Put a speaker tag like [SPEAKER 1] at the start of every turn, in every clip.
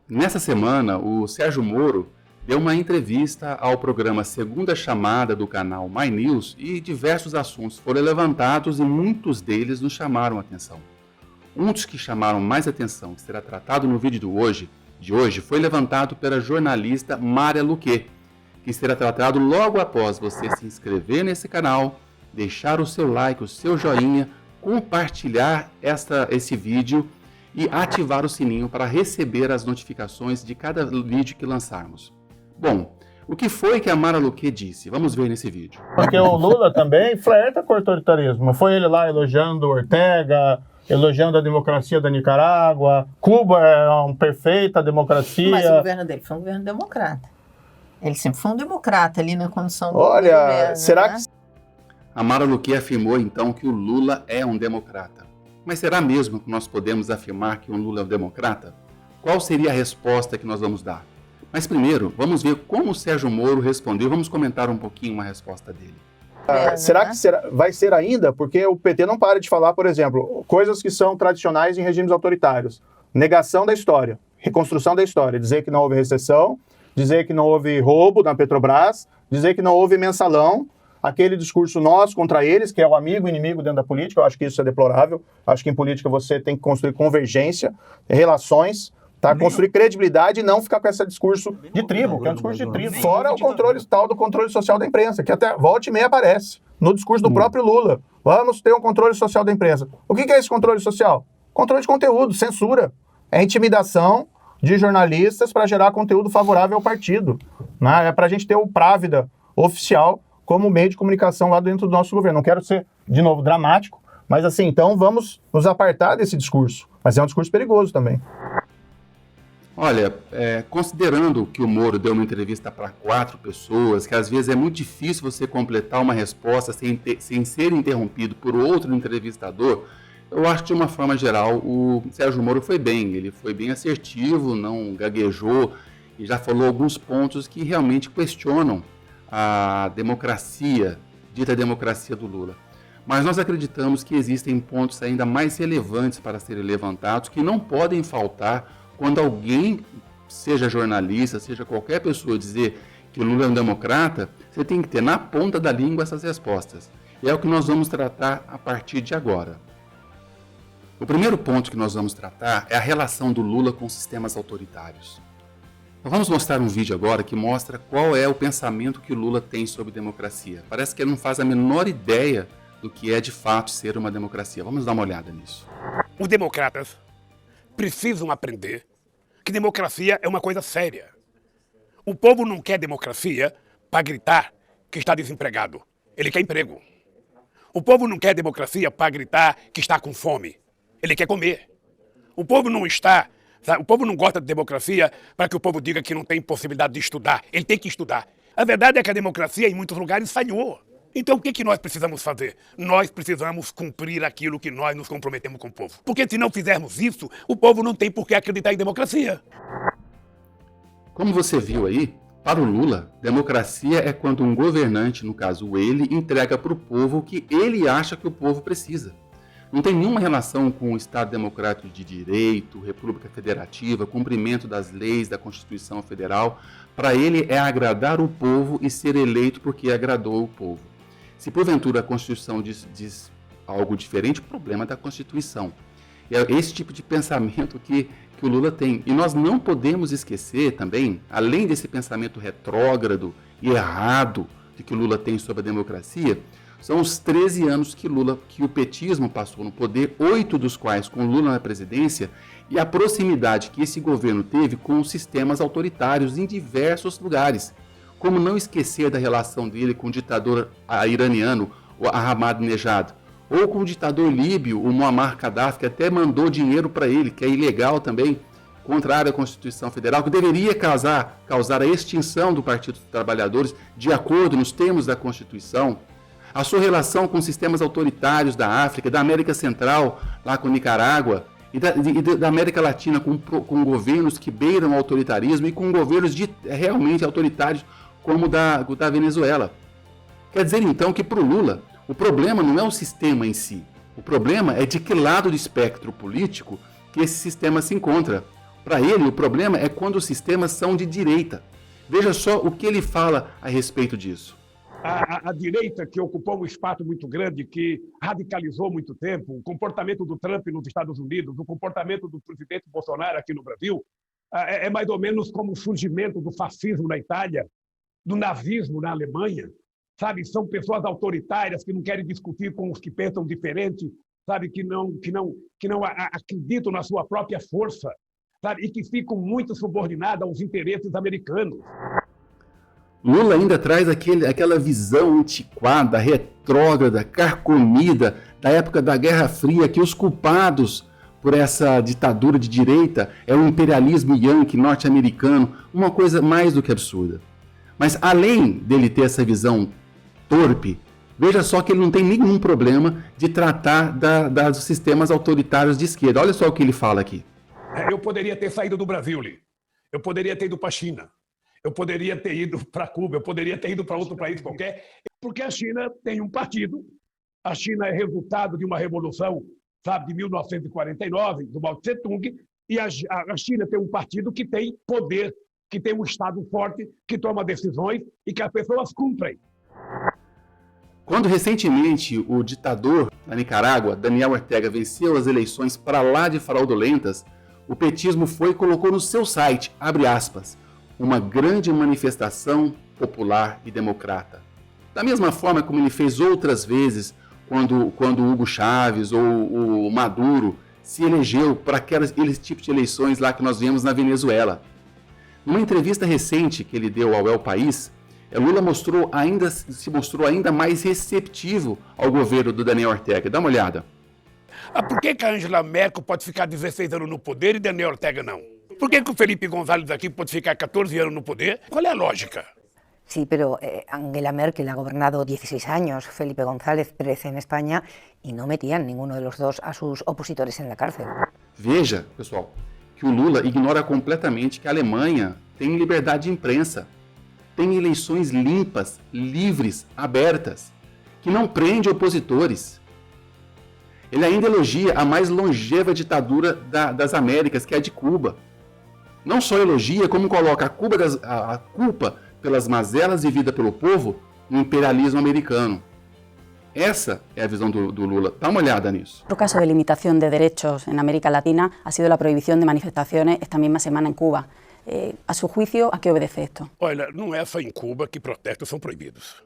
[SPEAKER 1] Nessa semana, o Sérgio Moro deu uma entrevista ao programa Segunda Chamada do canal My News e diversos assuntos foram levantados e muitos deles nos chamaram a atenção. Um dos que chamaram mais atenção, que será tratado no vídeo de hoje, foi levantado pela jornalista Mária Luque, que será tratado logo após você se inscrever nesse canal, deixar o seu like, o seu joinha, compartilhar esse vídeo e ativar o sininho para receber as notificações de cada vídeo que lançarmos. Bom, o que foi que a Mária Luque disse? Vamos ver nesse vídeo.
[SPEAKER 2] Porque o Lula também flerta com o autoritarismo. Foi ele lá elogiando Ortega, elogiando a democracia da Nicarágua. Cuba é uma perfeita democracia.
[SPEAKER 3] Mas o governo dele foi um governo democrata. Ele sempre foi um democrata ali na condição do
[SPEAKER 2] Olha,
[SPEAKER 3] governo,
[SPEAKER 2] será
[SPEAKER 3] né?
[SPEAKER 2] que...
[SPEAKER 1] A Mária Luque afirmou então que o Lula é um democrata. Mas será mesmo que nós podemos afirmar que o Lula é um democrata? Qual seria a resposta que nós vamos dar? Mas primeiro, vamos ver como o Sérgio Moro respondeu. Vamos comentar um pouquinho a resposta dele.
[SPEAKER 2] Será que vai ser ainda? Porque o PT não para de falar, por exemplo, coisas que são tradicionais em regimes autoritários. Negação da história, reconstrução da história. Dizer que não houve recessão, dizer que não houve roubo na Petrobras, dizer que não houve mensalão. Aquele discurso nós contra eles, que é o amigo e inimigo dentro da política, eu acho que isso é deplorável. Acho que em política você tem que construir convergência, relações, tá? Construir credibilidade e não ficar com esse discurso de tribo, que é um discurso de tribo. Fora o controle tal do controle social da imprensa, que até volta e meia aparece no discurso do próprio Lula. Vamos ter um controle social da imprensa. O que é esse controle social? Controle de conteúdo, censura. É intimidação de jornalistas para gerar conteúdo favorável ao partido, né? É para a gente ter o Právida oficial como meio de comunicação lá dentro do nosso governo. Não quero ser, de novo, dramático, mas assim, então vamos nos apartar desse discurso. Mas é um discurso perigoso também.
[SPEAKER 1] Olha, considerando que o Moro deu uma entrevista para 4 pessoas, que às vezes é muito difícil você completar uma resposta sem ser interrompido por outro entrevistador, eu acho que de uma forma geral o Sérgio Moro foi bem. Ele foi bem assertivo, não gaguejou e já falou alguns pontos que realmente questionam a democracia, dita democracia do Lula. Mas nós acreditamos que existem pontos ainda mais relevantes para serem levantados, que não podem faltar quando alguém, seja jornalista, seja qualquer pessoa, dizer que o Lula é um democrata. Você tem que ter na ponta da língua essas respostas. E é o que nós vamos tratar a partir de agora. O primeiro ponto que nós vamos tratar é a relação do Lula com sistemas autoritários. Nós vamos mostrar um vídeo agora que mostra qual é o pensamento que o Lula tem sobre democracia. Parece que ele não faz a menor ideia do que é de fato ser uma democracia. Vamos dar uma olhada nisso.
[SPEAKER 4] Os democratas precisam aprender que democracia é uma coisa séria. O povo não quer democracia para gritar que está desempregado. Ele quer emprego. O povo não quer democracia para gritar que está com fome. Ele quer comer. O povo não gosta de democracia para que o povo diga que não tem possibilidade de estudar. Ele tem que estudar. A verdade é que a democracia, em muitos lugares, falhou. Então, o que nós precisamos fazer? Nós precisamos cumprir aquilo que nós nos comprometemos com o povo. Porque se não fizermos isso, o povo não tem por que acreditar em democracia.
[SPEAKER 1] Como você viu aí, para o Lula, democracia é quando um governante, no caso ele, entrega para o povo o que ele acha que o povo precisa. Não tem nenhuma relação com o Estado Democrático de Direito, República Federativa, cumprimento das leis da Constituição Federal. Para ele é agradar o povo e ser eleito porque agradou o povo. Se porventura a Constituição diz algo diferente, o problema é da Constituição. E é esse tipo de pensamento que o Lula tem. E nós não podemos esquecer também, além desse pensamento retrógrado e errado de que o Lula tem sobre a democracia, são os 13 anos que o petismo passou no poder, 8 dos quais com Lula na presidência, e a proximidade que esse governo teve com os sistemas autoritários em diversos lugares. Como não esquecer da relação dele com o ditador iraniano, o Ahmadinejad, ou com o ditador líbio, o Muammar Gaddafi, que até mandou dinheiro para ele, que é ilegal também, contrário à Constituição Federal, que deveria causar a extinção do Partido dos Trabalhadores, de acordo nos termos da Constituição. A sua relação com sistemas autoritários da África, da América Central, lá com Nicarágua, e da América Latina, com governos que beiram o autoritarismo e com governos realmente autoritários, como o da Venezuela. Quer dizer, então, que para o Lula, o problema não é o sistema em si. O problema é de que lado do espectro político que esse sistema se encontra. Para ele, o problema é quando os sistemas são de direita. Veja só o que ele fala a respeito disso.
[SPEAKER 4] A direita, que ocupou um espaço muito grande, que radicalizou muito tempo, o comportamento do Trump nos Estados Unidos, o comportamento do presidente Bolsonaro aqui no Brasil, é mais ou menos como o surgimento do fascismo na Itália, do nazismo na Alemanha, sabe? São pessoas autoritárias que não querem discutir com os que pensam diferente, sabe? Que não acreditam na sua própria força, sabe? E que ficam muito subordinadas aos interesses americanos.
[SPEAKER 1] Lula ainda traz aquela visão antiquada, retrógrada, carcomida da época da Guerra Fria, que os culpados por essa ditadura de direita é o imperialismo yankee norte-americano, uma coisa mais do que absurda. Mas além dele ter essa visão torpe, veja só que ele não tem nenhum problema de tratar dos sistemas autoritários de esquerda. Olha só o que ele fala aqui.
[SPEAKER 4] Eu poderia ter saído do Brasil, Li. Eu poderia ter ido para a China. Eu poderia ter ido para Cuba, eu poderia ter ido para outro país qualquer, porque a China tem um partido, a China é resultado de uma revolução, sabe, de 1949, do Mao Tse-tung, e a China tem um partido que tem poder, que tem um Estado forte, que toma decisões e que as pessoas cumprem.
[SPEAKER 1] Quando recentemente o ditador da Nicarágua, Daniel Ortega, venceu as eleições para lá de fraudulentas, o petismo foi e colocou no seu site, abre aspas, uma grande manifestação popular e democrata. Da mesma forma como ele fez outras vezes quando Hugo Chávez ou o Maduro se elegeu para aqueles tipos de eleições lá que nós vimos na Venezuela. Numa entrevista recente que ele deu ao El País, Lula se mostrou ainda mais receptivo ao governo do Daniel Ortega. Dá uma olhada.
[SPEAKER 4] Por que a Angela Merkel pode ficar 16 anos no poder e Daniel Ortega não? Por que o Felipe González aqui pode ficar 14 anos no poder? Qual é a lógica?
[SPEAKER 5] Sí, pero Angela Merkel ha gobernado 16 años, Felipe González 13 en España, y no metían ninguno de los dos a sus opositores en la cárcel.
[SPEAKER 1] Veja, pessoal, que o Lula ignora completamente que a Alemanha tem liberdade de imprensa, tem eleições limpas, livres, abertas, que não prende opositores. Ele ainda elogia a mais longeva ditadura das Américas, que é a de Cuba. Não só elogia, como coloca a culpa pelas mazelas vividas pelo povo no imperialismo americano. Essa é a visão do Lula. Dá uma olhada nisso.
[SPEAKER 6] Otro caso de limitación de derechos en América Latina ha sido la prohibición de manifestaciones esta misma semana en Cuba. A su juicio, ¿a qué obedece esto?
[SPEAKER 4] Olha, não é só em Cuba que protestos são proibidos.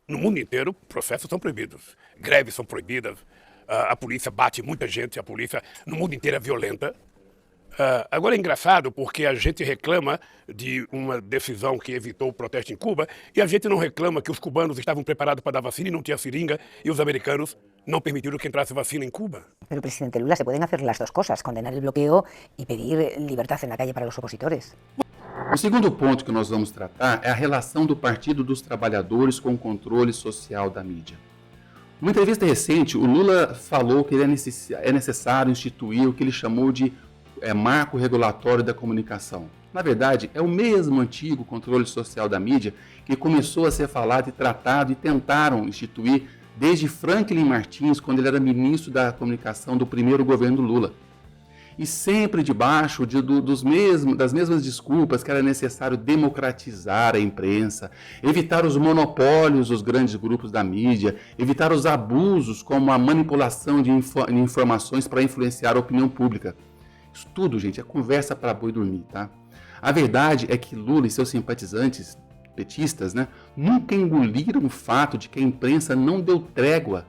[SPEAKER 4] No mundo inteiro, processos são proibidos. Greves são proibidas. A polícia bate muita gente, a polícia no mundo inteiro é violenta. Agora é engraçado porque a gente reclama de uma decisão que evitou o protesto em Cuba e a gente não reclama que os cubanos estavam preparados para dar vacina e não tinha seringa e os americanos não permitiram que entrasse vacina em Cuba.
[SPEAKER 5] Pero, presidente Lula, se pueden hacer las dos cosas, condenar el bloqueo y pedir libertad en la calle para los opositores.
[SPEAKER 1] O segundo ponto que nós vamos tratar é a relação do Partido dos Trabalhadores com o controle social da mídia. Numa entrevista recente, o Lula falou que é necessário instituir o que ele chamou de marco regulatório da comunicação. Na verdade, é o mesmo antigo controle social da mídia que começou a ser falado e tratado e tentaram instituir desde Franklin Martins, quando ele era ministro da comunicação do primeiro governo Lula. E sempre debaixo das mesmas desculpas que era necessário democratizar a imprensa, evitar os monopólios dos grandes grupos da mídia, evitar os abusos como a manipulação de informações para influenciar a opinião pública. Isso tudo, gente, é conversa para boi dormir, tá? A verdade é que Lula e seus simpatizantes petistas, né, nunca engoliram o fato de que a imprensa não deu trégua.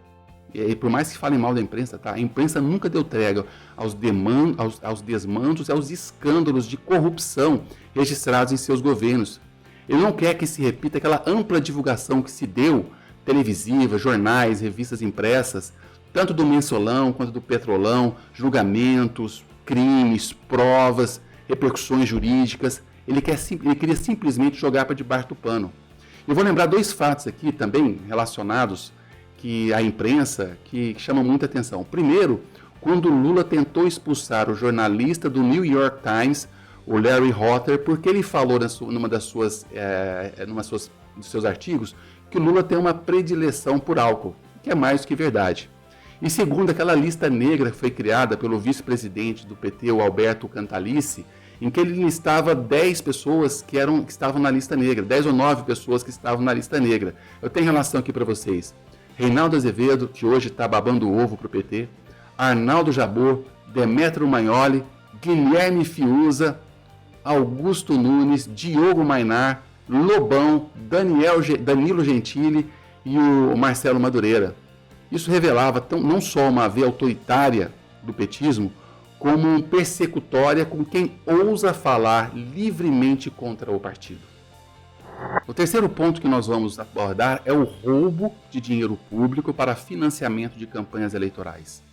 [SPEAKER 1] E por mais que falem mal da imprensa, tá? A imprensa nunca deu trégua aos desmandos e aos escândalos de corrupção registrados em seus governos. Ele não quer que se repita aquela ampla divulgação que se deu, televisiva, jornais, revistas impressas, tanto do Mensalão quanto do Petrolão, julgamentos, crimes, provas, repercussões jurídicas. Ele queria simplesmente jogar para debaixo do pano. Eu vou lembrar dois fatos aqui também relacionados à imprensa que chamam muita atenção. Primeiro, quando Lula tentou expulsar o jornalista do New York Times, o Larry Hotter, porque ele falou numa dos seus artigos que o Lula tem uma predileção por álcool, que é mais do que verdade. E segundo, aquela lista negra que foi criada pelo vice-presidente do PT, o Alberto Cantalice, em que ele listava 10 pessoas que estavam na lista negra, 10 ou 9 pessoas que estavam na lista negra. Eu tenho relação aqui para vocês. Reinaldo Azevedo, que hoje está babando ovo para o PT, Arnaldo Jabor, Demetrio Magnoli, Guilherme Fiuza, Augusto Nunes, Diogo Mainar, Lobão, Danilo Gentili e o Marcelo Madureira. Isso revelava não só uma veia autoritária do petismo, como persecutória com quem ousa falar livremente contra o partido. O terceiro ponto que nós vamos abordar é o roubo de dinheiro público para financiamento de campanhas eleitorais.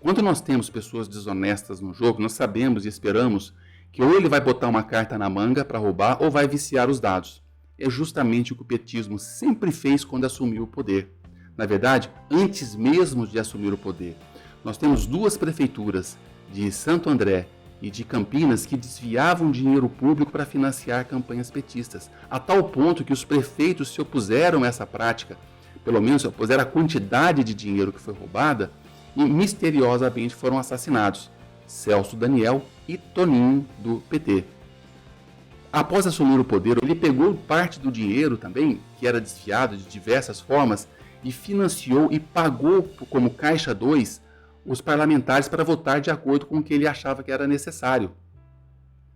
[SPEAKER 1] Quando nós temos pessoas desonestas no jogo, nós sabemos e esperamos que ou ele vai botar uma carta na manga para roubar ou vai viciar os dados. É justamente o que o petismo sempre fez quando assumiu o poder. Na verdade, antes mesmo de assumir o poder, nós temos 2 prefeituras, de Santo André e de Campinas, que desviavam dinheiro público para financiar campanhas petistas, a tal ponto que os prefeitos se opuseram a essa prática, pelo menos se opuseram à quantidade de dinheiro que foi roubada, e misteriosamente foram assassinados, Celso Daniel e Toninho do PT. Após assumir o poder, ele pegou parte do dinheiro também, que era desviado de diversas formas, e financiou e pagou como Caixa 2 os parlamentares para votar de acordo com o que ele achava que era necessário.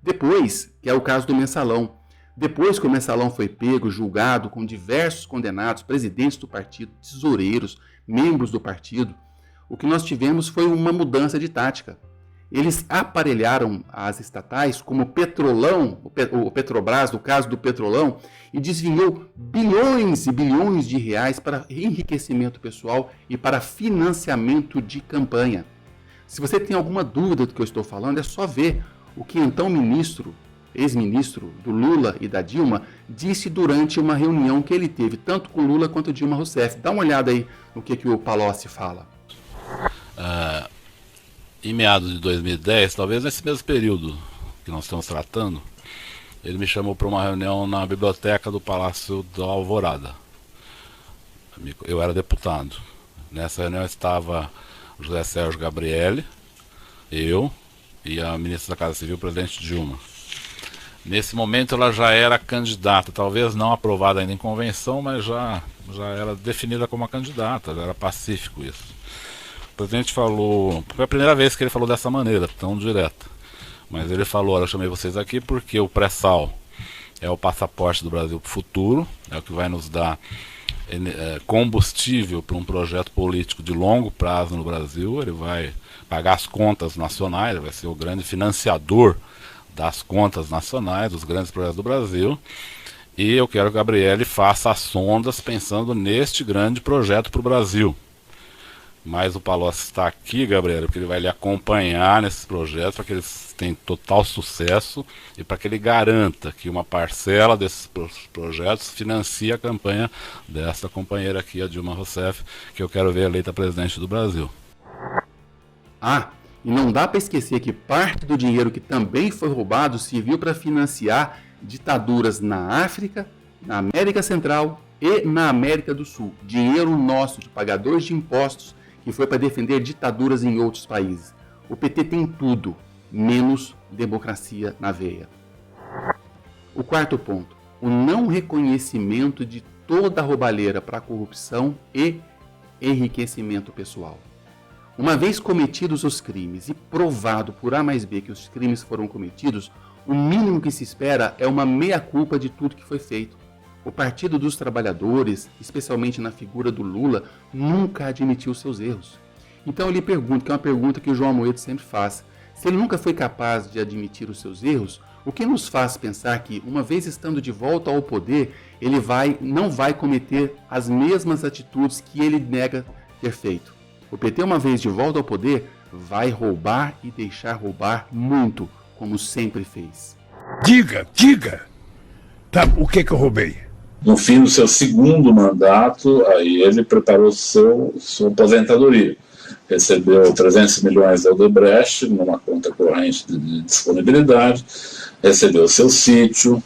[SPEAKER 1] Depois, que é o caso do Mensalão, depois que o Mensalão foi pego, julgado, com diversos condenados, presidentes do partido, tesoureiros, membros do partido, o que nós tivemos foi uma mudança de tática. Eles aparelharam as estatais como Petrolão, o Petrobras, no caso do Petrolão, e desviou bilhões e bilhões de reais para enriquecimento pessoal e para financiamento de campanha. Se você tem alguma dúvida do que eu estou falando, é só ver o que então ex-ministro do Lula e da Dilma, disse durante uma reunião que ele teve, tanto com Lula quanto Dilma Rousseff. Dá uma olhada aí no que o Palocci fala.
[SPEAKER 7] Em meados de 2010, talvez nesse mesmo período que nós estamos tratando, ele me chamou para uma reunião na biblioteca do Palácio da Alvorada. Eu era deputado. Nessa reunião estava o José Sérgio Gabrielli, eu e a ministra da Casa Civil, o presidente Dilma. Nesse momento ela já era candidata, talvez não aprovada ainda em convenção, mas já era definida como uma candidata, já era pacífico isso. O presidente falou, foi a primeira vez que ele falou dessa maneira, tão direta. Mas ele falou, olha, eu chamei vocês aqui porque o pré-sal é o passaporte do Brasil para o futuro, é o que vai nos dar combustível para um projeto político de longo prazo no Brasil. Ele vai pagar as contas nacionais, vai ser o grande financiador das contas nacionais, dos grandes projetos do Brasil. E eu quero que o Gabrielli faça as sondas pensando neste grande projeto para o Brasil. Mas o Palocci está aqui, Gabriel, porque ele vai lhe acompanhar nesses projetos para que eles tenham total sucesso e para que ele garanta que uma parcela desses projetos financie a campanha dessa companheira aqui, a Dilma Rousseff, que eu quero ver eleita presidente do Brasil.
[SPEAKER 1] E não dá para esquecer que parte do dinheiro que também foi roubado serviu para financiar ditaduras na África, na América Central e na América do Sul. Dinheiro nosso, de pagadores de impostos, que foi para defender ditaduras em outros países. O PT tem tudo, menos democracia na veia. O quarto ponto, o não reconhecimento de toda a roubalheira para corrupção e enriquecimento pessoal. Uma vez cometidos os crimes e provado por A mais B que os crimes foram cometidos, o mínimo que se espera é uma meia-culpa de tudo que foi feito. O Partido dos Trabalhadores, especialmente na figura do Lula, nunca admitiu seus erros. Então eu lhe pergunto, que é uma pergunta que o João Amoedo sempre faz, se ele nunca foi capaz de admitir os seus erros, o que nos faz pensar que, uma vez estando de volta ao poder, ele não vai cometer as mesmas atitudes que ele nega ter feito? O PT, uma vez de volta ao poder, vai roubar e deixar roubar muito, como sempre fez.
[SPEAKER 4] Diga! Tá, o que eu roubei?
[SPEAKER 8] No fim do seu segundo mandato, aí ele preparou sua aposentadoria. Recebeu 300 milhões da Odebrecht numa conta corrente de disponibilidade, recebeu seu sítio,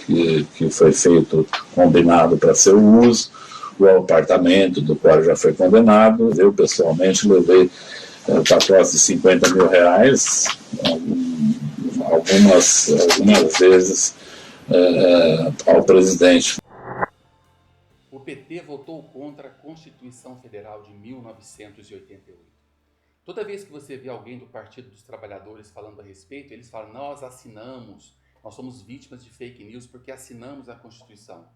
[SPEAKER 8] que foi feito, combinado para seu uso, o apartamento do qual já foi condenado. Eu, pessoalmente, levei pacotes de 50 mil reais, algumas vezes, ao presidente.
[SPEAKER 1] O PT votou contra a Constituição Federal de 1988. Toda vez que você vê alguém do Partido dos Trabalhadores falando a respeito, eles falam: nós assinamos, nós somos vítimas de fake news porque assinamos a Constituição.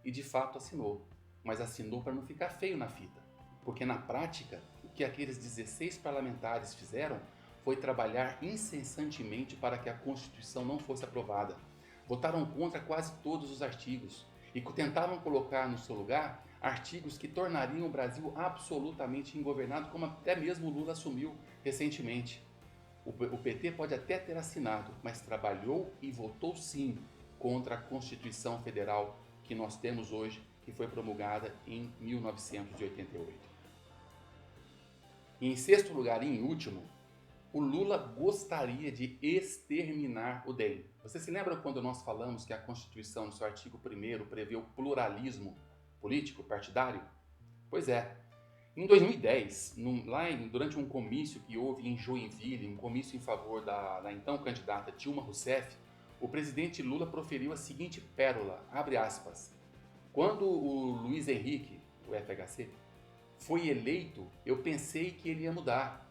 [SPEAKER 1] E de fato assinou, mas assinou para não ficar feio na fita. Porque na prática, o que aqueles 16 parlamentares fizeram foi trabalhar incessantemente para que a Constituição não fosse aprovada. Votaram contra quase todos os artigos e tentaram colocar no seu lugar artigos que tornariam o Brasil absolutamente ingovernado, como até mesmo o Lula assumiu recentemente. O PT pode até ter assinado, mas trabalhou e votou sim contra a Constituição Federal que nós temos hoje, que foi promulgada em 1988. E em sexto lugar e em último, o Lula gostaria de exterminar o DEM. Você se lembra quando nós falamos que a Constituição, no seu artigo 1º, prevê o pluralismo político, partidário? Pois é. Em 2010, durante um comício que houve em Joinville, um comício em favor da então candidata Dilma Rousseff, o presidente Lula proferiu a seguinte pérola, abre aspas: quando o Luiz Henrique, o FHC, foi eleito, eu pensei que ele ia mudar,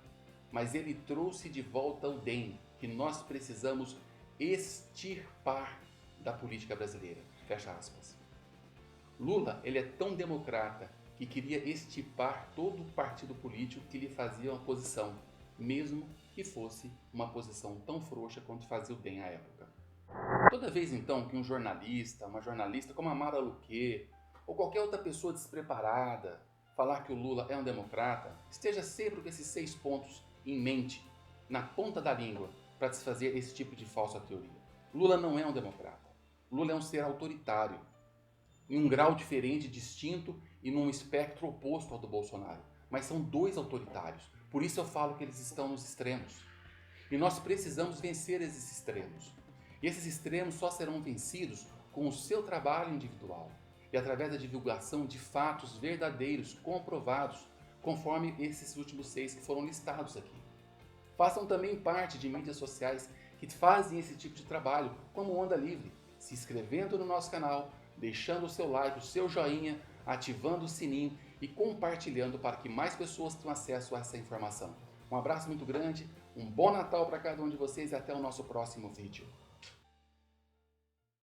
[SPEAKER 1] mas ele trouxe de volta o DEM, que nós precisamos extirpar da política brasileira. Fecha aspas. Lula, ele é tão democrata que queria extirpar todo o partido político que lhe fazia oposição, mesmo que fosse uma posição tão frouxa quanto fazia o DEM à época. Toda vez então que um jornalista, uma jornalista como a Mara Luque, ou qualquer outra pessoa despreparada, falar que o Lula é um democrata, esteja sempre com esses 6 pontos em mente, na ponta da língua, para desfazer esse tipo de falsa teoria. Lula não é um democrata. Lula é um ser autoritário, em um grau diferente, distinto e num espectro oposto ao do Bolsonaro. Mas são 2 autoritários. Por isso eu falo que eles estão nos extremos. E nós precisamos vencer esses extremos. E esses extremos só serão vencidos com o seu trabalho individual e através da divulgação de fatos verdadeiros, comprovados, conforme esses últimos 6 que foram listados aqui. Façam também parte de mídias sociais que fazem esse tipo de trabalho, como Onda Livre, se inscrevendo no nosso canal, deixando o seu like, o seu joinha, ativando o sininho e compartilhando para que mais pessoas tenham acesso a essa informação. Um abraço muito grande, um bom Natal para cada um de vocês e até o nosso próximo vídeo.